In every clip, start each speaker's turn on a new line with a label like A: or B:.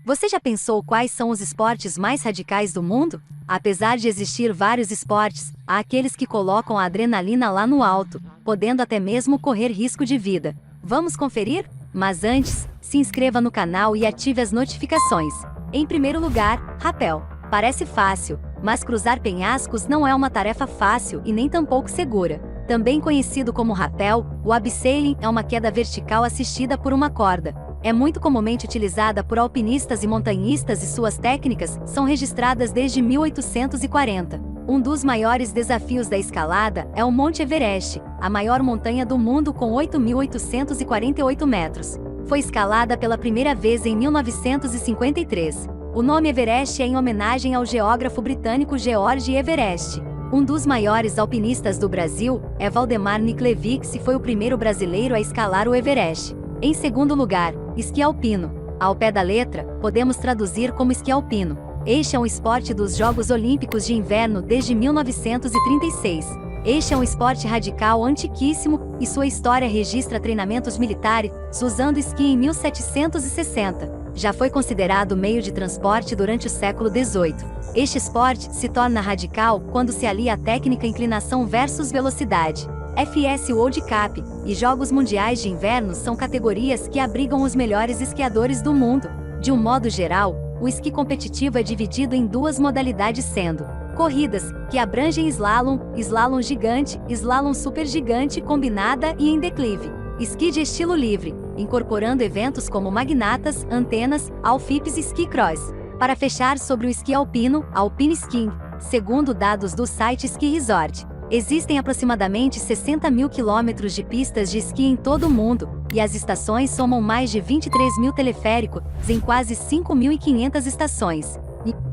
A: Você já pensou quais são os esportes mais radicais do mundo? Apesar de existir vários esportes, há aqueles que colocam a adrenalina lá no alto, podendo até mesmo correr risco de vida. Vamos conferir? Mas antes, se inscreva no canal e ative as notificações. Em primeiro lugar, rapel. Parece fácil, mas cruzar penhascos não é uma tarefa fácil e nem tampouco segura. Também conhecido como rapel, o abseiling é uma queda vertical assistida por uma corda. É muito comumente utilizada por alpinistas e montanhistas e suas técnicas são registradas desde 1840. Um dos maiores desafios da escalada é o Monte Everest, a maior montanha do mundo com 8.848 metros. Foi escalada pela primeira vez em 1953. O nome Everest é em homenagem ao geógrafo britânico George Everest. Um dos maiores alpinistas do Brasil é Valdemar Niklevics e foi o primeiro brasileiro a escalar o Everest. Em segundo lugar, esqui alpino. Ao pé da letra, podemos traduzir como esqui alpino. Este é um esporte dos Jogos Olímpicos de Inverno desde 1936. Este é um esporte radical antiquíssimo e sua história registra treinamentos militares usando esqui em 1760. Já foi considerado meio de transporte durante o século XVIII. Este esporte se torna radical quando se alia a técnica inclinação versus velocidade. FS World Cup e Jogos Mundiais de Inverno são categorias que abrigam os melhores esquiadores do mundo. De um modo geral, o esqui competitivo é dividido em duas modalidades sendo corridas, que abrangem slalom, slalom gigante, slalom supergigante combinada e em declive. Esqui de estilo livre, incorporando eventos como magnatas, antenas, alfipes e ski cross. Para fechar sobre o esqui alpino, alpine skiing, segundo dados do site Ski Resort, existem aproximadamente 60 mil quilômetros de pistas de esqui em todo o mundo, e as estações somam mais de 23 mil teleféricos em quase 5.500 estações.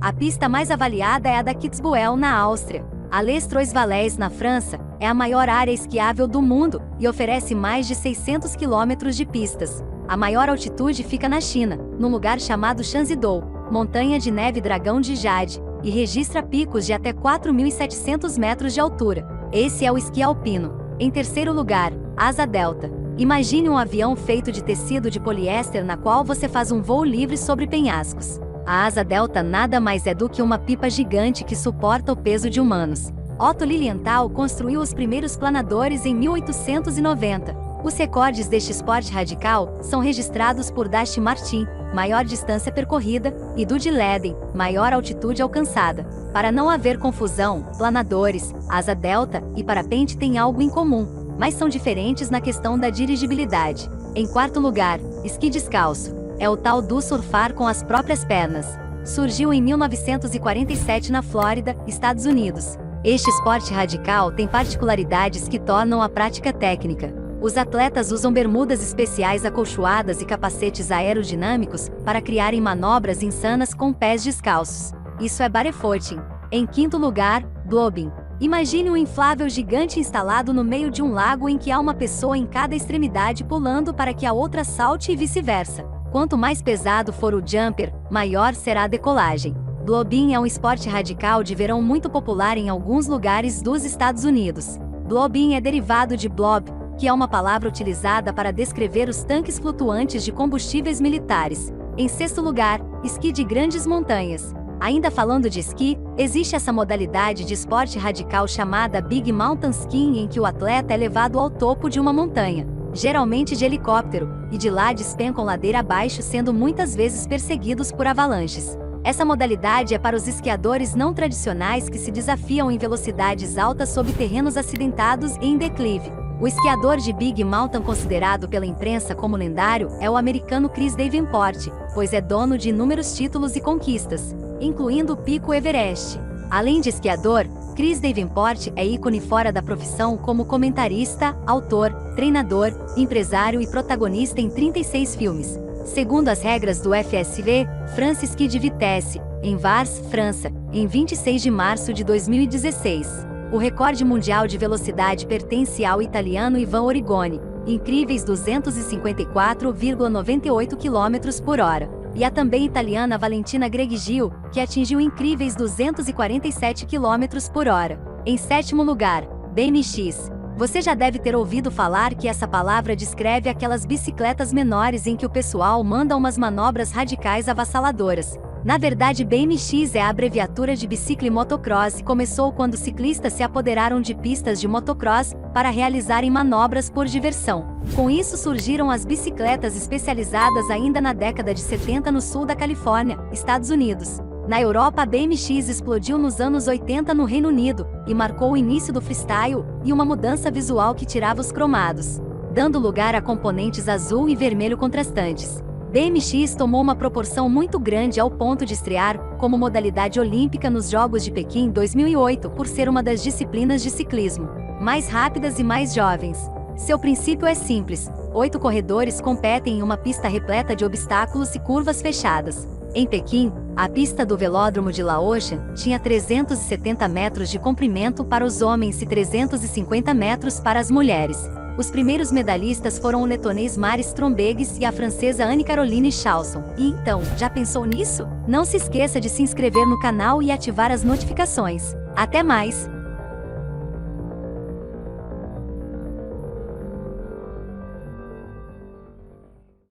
A: A pista mais avaliada é a da Kitzbühel, na Áustria. A Les Trois Vallées, na França, é a maior área esquiável do mundo e oferece mais de 600 quilômetros de pistas. A maior altitude fica na China, num lugar chamado Shanzidou, montanha de neve dragão de Jade, e registra picos de até 4.700 metros de altura. Esse é o esqui alpino. Em terceiro lugar, asa delta. Imagine um avião feito de tecido de poliéster na qual você faz um voo livre sobre penhascos. A asa delta nada mais é do que uma pipa gigante que suporta o peso de humanos. Otto Lilienthal construiu os primeiros planadores em 1890. Os recordes deste esporte radical são registrados por Dusty Martin, maior distância percorrida, e Dudi Leden, maior altitude alcançada. Para não haver confusão, planadores, asa delta e parapente têm algo em comum, mas são diferentes na questão da dirigibilidade. Em quarto lugar, esqui descalço. É o tal do surfar com as próprias pernas. Surgiu em 1947 na Flórida, Estados Unidos. Este esporte radical tem particularidades que tornam a prática técnica. Os atletas usam bermudas especiais acolchoadas e capacetes aerodinâmicos para criarem manobras insanas com pés descalços. Isso é barefooting. Em quinto lugar, blobbing. Imagine um inflável gigante instalado no meio de um lago em que há uma pessoa em cada extremidade pulando para que a outra salte e vice-versa. Quanto mais pesado for o jumper, maior será a decolagem. Blobbing é um esporte radical de verão muito popular em alguns lugares dos Estados Unidos. Blobbing é derivado de blob, que é uma palavra utilizada para descrever os tanques flutuantes de combustíveis militares. Em sexto lugar, esqui de grandes montanhas. Ainda falando de esqui, existe essa modalidade de esporte radical chamada Big Mountain Skiing em que o atleta é levado ao topo de uma montanha, geralmente de helicóptero, e de lá despencam ladeira abaixo sendo muitas vezes perseguidos por avalanches. Essa modalidade é para os esquiadores não tradicionais que se desafiam em velocidades altas sob terrenos acidentados e em declive. O esquiador de Big Mountain considerado pela imprensa como lendário é o americano Chris Davenport, pois é dono de inúmeros títulos e conquistas, incluindo o Pico Everest. Além de esquiador, Chris Davenport é ícone fora da profissão como comentarista, autor, treinador, empresário e protagonista em 36 filmes. Segundo as regras do FSV, France Ski de Vitesse, em Vars, França, em 26 de março de 2016. O recorde mundial de velocidade pertence ao italiano Ivan Origoni, incríveis 254,98 km por hora, e a também italiana Valentina Greggio, que atingiu incríveis 247 km por hora. Em sétimo lugar, BMX. Você já deve ter ouvido falar que essa palavra descreve aquelas bicicletas menores em que o pessoal manda umas manobras radicais avassaladoras. Na verdade, BMX é a abreviatura de Bicicli Motocross e começou quando ciclistas se apoderaram de pistas de motocross para realizarem manobras por diversão. Com isso surgiram as bicicletas especializadas ainda na década de 70 no sul da Califórnia, Estados Unidos. Na Europa, a BMX explodiu nos anos 80 no Reino Unido e marcou o início do freestyle e uma mudança visual que tirava os cromados, dando lugar a componentes azul e vermelho contrastantes. BMX tomou uma proporção muito grande ao ponto de estrear como modalidade olímpica nos Jogos de Pequim 2008 por ser uma das disciplinas de ciclismo mais rápidas e mais jovens. Seu princípio é simples: 8 corredores competem em uma pista repleta de obstáculos e curvas fechadas. Em Pequim, a pista do velódromo de Laotian tinha 370 metros de comprimento para os homens e 350 metros para as mulheres. Os primeiros medalhistas foram o letonês Maris Trombegues e a francesa Anne-Caroline Chausson. E então, já pensou nisso? Não se esqueça de se inscrever no canal e ativar as notificações. Até mais!